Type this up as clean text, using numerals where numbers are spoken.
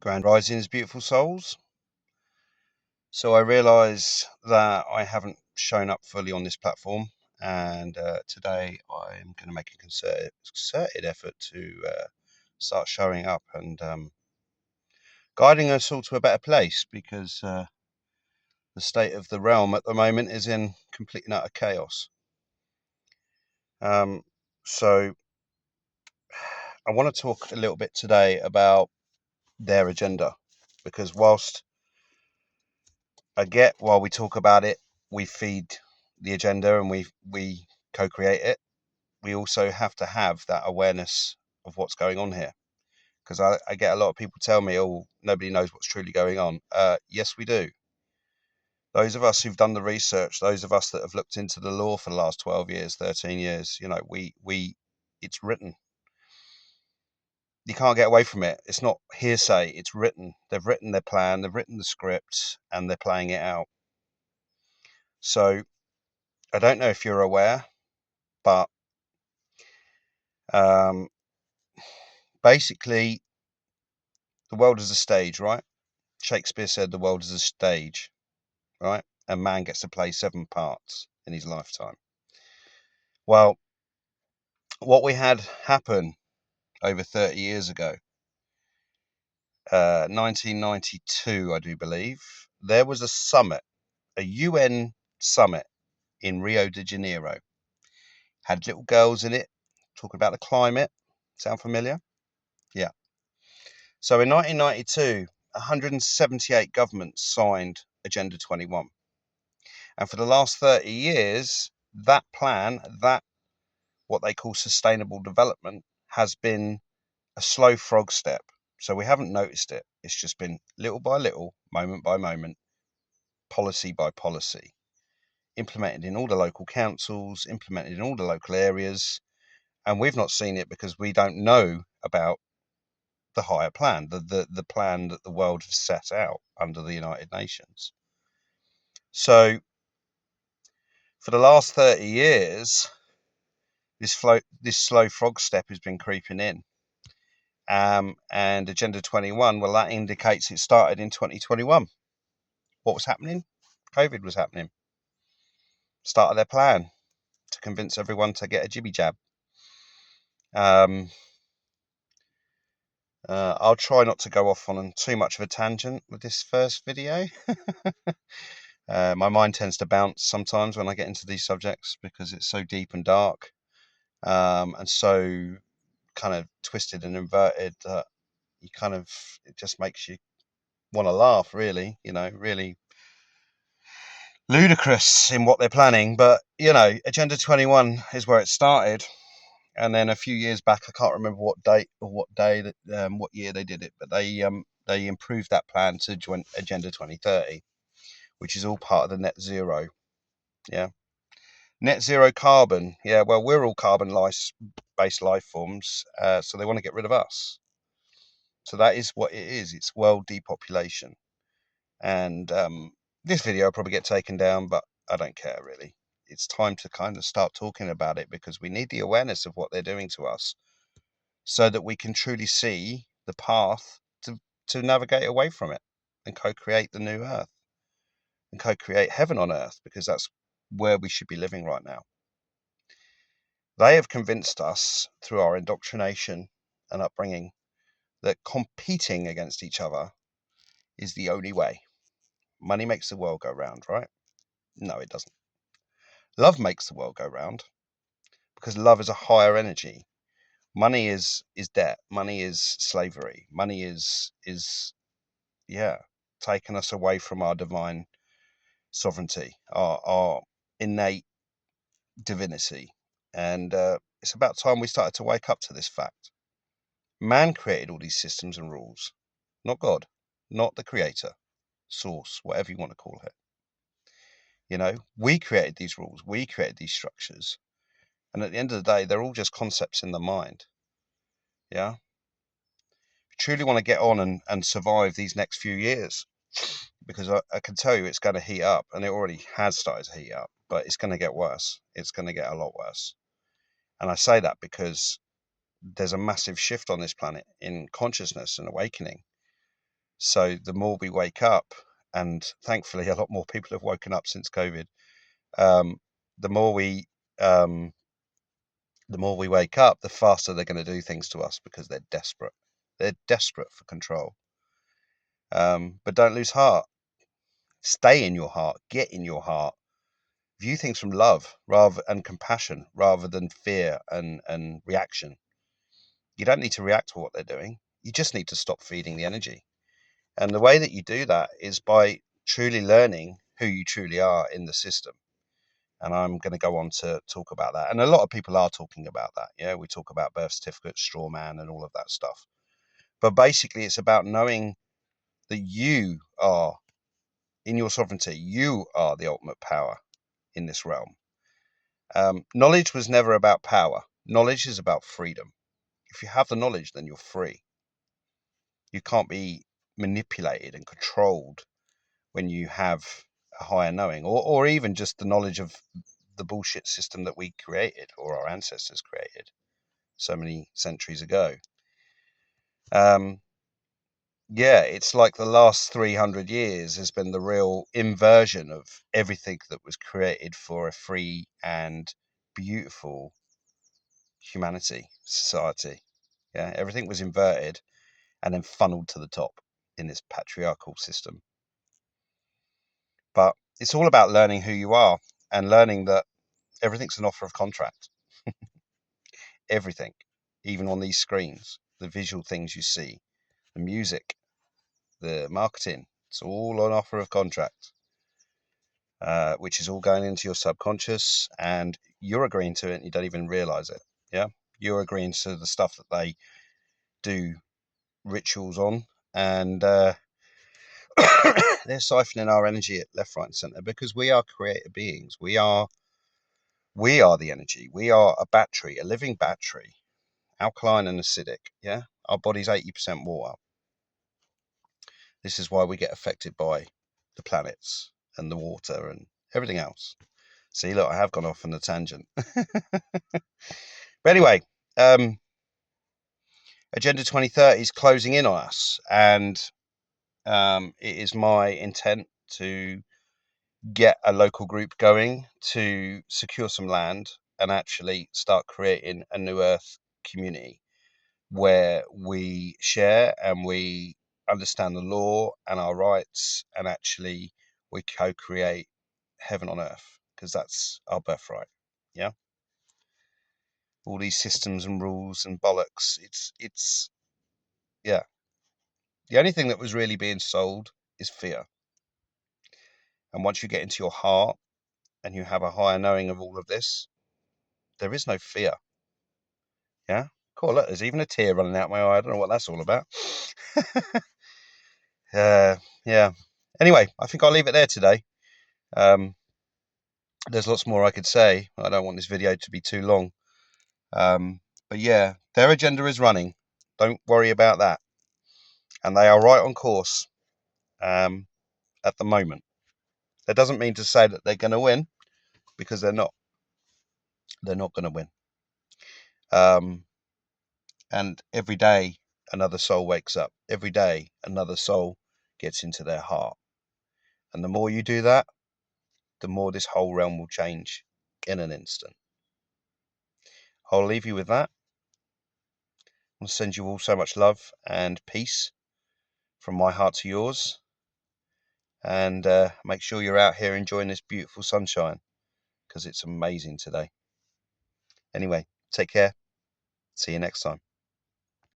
Grand Risings, beautiful souls. So I realise that I haven't shown up fully on this platform, and today I'm going to make a concerted effort to start showing up and guiding us all to a better place, because the state of the realm at the moment is in complete and utter chaos. So I want to talk a little bit today about their agenda, because while we talk about it, we feed the agenda and we co-create it. We also have to have that awareness of what's going on here, because I get a lot of people tell me, oh, nobody knows what's truly going on. Yes, we do. Those of us who've done the research, those of us that have looked into the law for the last 12 years, 13 years, it's written. You can't get away from it. It's not hearsay. It's written. They've written their plan, they've written the script, and they're playing it out. So I don't know if you're aware, but basically, the world is a stage, right? Shakespeare said the world is a stage, right? And man gets to play 7 parts in his lifetime. Well, what we had happen over 30 years ago, 1992, I do believe, there was a summit, a UN summit in Rio de Janeiro. Had little girls in it talking about the climate. Sound familiar? Yeah. So in 1992, 178 governments signed Agenda 21. And for the last 30 years, that plan, that what they call sustainable development, has been a slow frog step. So we haven't noticed it. It's just been little by little, moment by moment, policy by policy, implemented in all the local councils, implemented in all the local areas. And we've not seen it because we don't know about the higher plan, the plan that the world has set out under the United Nations. So for the last 30 years, this slow frog step has been creeping in. And Agenda 21, well, that indicates it started in 2021. What was happening? COVID was happening. Started their plan to convince everyone to get a jibby jab. I'll try not to go off on too much of a tangent with this first video. My mind tends to bounce sometimes when I get into these subjects because it's so deep and dark, and so kind of twisted and inverted that it just makes you want to laugh, really, really ludicrous in what they're planning. But Agenda 21 is where it started, and then a few years back, I can't remember what date or what day that what year they did it, but they improved that plan to join Agenda 2030, which is all part of the net zero. Yeah, net zero carbon. Yeah, well, we're all carbon based life forms, so they want to get rid of us. So that is what it is. It's world depopulation. And this video will probably get taken down, but I don't care, really. It's time to kind of start talking about it, because we need the awareness of what they're doing to us so that we can truly see the path to navigate away from it and co-create the new earth and co-create heaven on earth, because that's where we should be living right now. They have convinced us through our indoctrination and upbringing that competing against each other is the only way. Money makes the world go round, right? No, it doesn't. Love makes the world go round, because love is a higher energy. Money is debt. Money is slavery. Money is taking us away from our divine sovereignty, our innate divinity. And it's about time we started to wake up to this fact. Man created all these systems and rules, not God, not the creator, source, whatever you want to call it. We created these rules, we created these structures. And at the end of the day, they're all just concepts in the mind. Yeah. If you truly want to get on and survive these next few years, because I can tell you it's going to heat up, and it already has started to heat up, but it's going to get worse. It's going to get a lot worse. And I say that because there's a massive shift on this planet in consciousness and awakening. So the more we wake up, and thankfully a lot more people have woken up since COVID, the more we um, wake up, the faster they're going to do things to us because they're desperate. They're desperate for control. But don't lose heart. Stay in your heart. Get in your heart. View things from love rather and compassion rather than fear and reaction. You don't need to react to what they're doing. You just need to stop feeding the energy. And the way that you do that is by truly learning who you truly are in the system. And I'm going to go on to talk about that. And a lot of people are talking about that. Yeah, we talk about birth certificates, straw man, and all of that stuff. But basically, it's about knowing that you are, in your sovereignty, you are the ultimate power in this realm. Knowledge was never about power. Knowledge is about freedom. If you have the knowledge, then you're free. You can't be manipulated and controlled when you have a higher knowing, or even just the knowledge of the bullshit system that we created or our ancestors created so many centuries ago. Yeah, it's like the last 300 years has been the real inversion of everything that was created for a free and beautiful humanity, society. Yeah, everything was inverted and then funneled to the top in this patriarchal system. But it's all about learning who you are and learning that everything's an offer of contract. Everything, even on these screens, the visual things you see, the music, the marketing, it's all an offer of contract, which is all going into your subconscious, and you're agreeing to it and you don't even realize it. Yeah, you're agreeing to the stuff that they do rituals on, and they're siphoning our energy at left, right, and center because we are creative beings. We are the energy. We are a battery, a living battery, alkaline and acidic. Yeah, our body's 80% water. This is why we get affected by the planets and the water and everything else. See, look, I have gone off on a tangent. But anyway, Agenda 2030 is closing in on us, and it is my intent to get a local group going to secure some land and actually start creating a new Earth community where we share and we understand the law and our rights, and actually we co-create heaven on earth, because that's our birthright. Yeah, all these systems and rules and bollocks, it's yeah, the only thing that was really being sold is fear. And once you get into your heart and you have a higher knowing of all of this, there is no fear. Yeah, cool. Look, there's even a tear running out my eye. I don't know what that's all about. Yeah. Anyway, I think I'll leave it there today. There's lots more I could say. I don't want this video to be too long. But yeah, their agenda is running. Don't worry about that. And they are right on course at the moment. That doesn't mean to say that they're going to win, because they're not. They're not going to win. And every day another soul wakes up. Every day another soul gets into their heart. And the more you do that, the more this whole realm will change in an instant. I'll leave you with that. I'll send you all so much love and peace from my heart to yours. And make sure you're out here enjoying this beautiful sunshine, because it's amazing today. Anyway, take care. See you next time.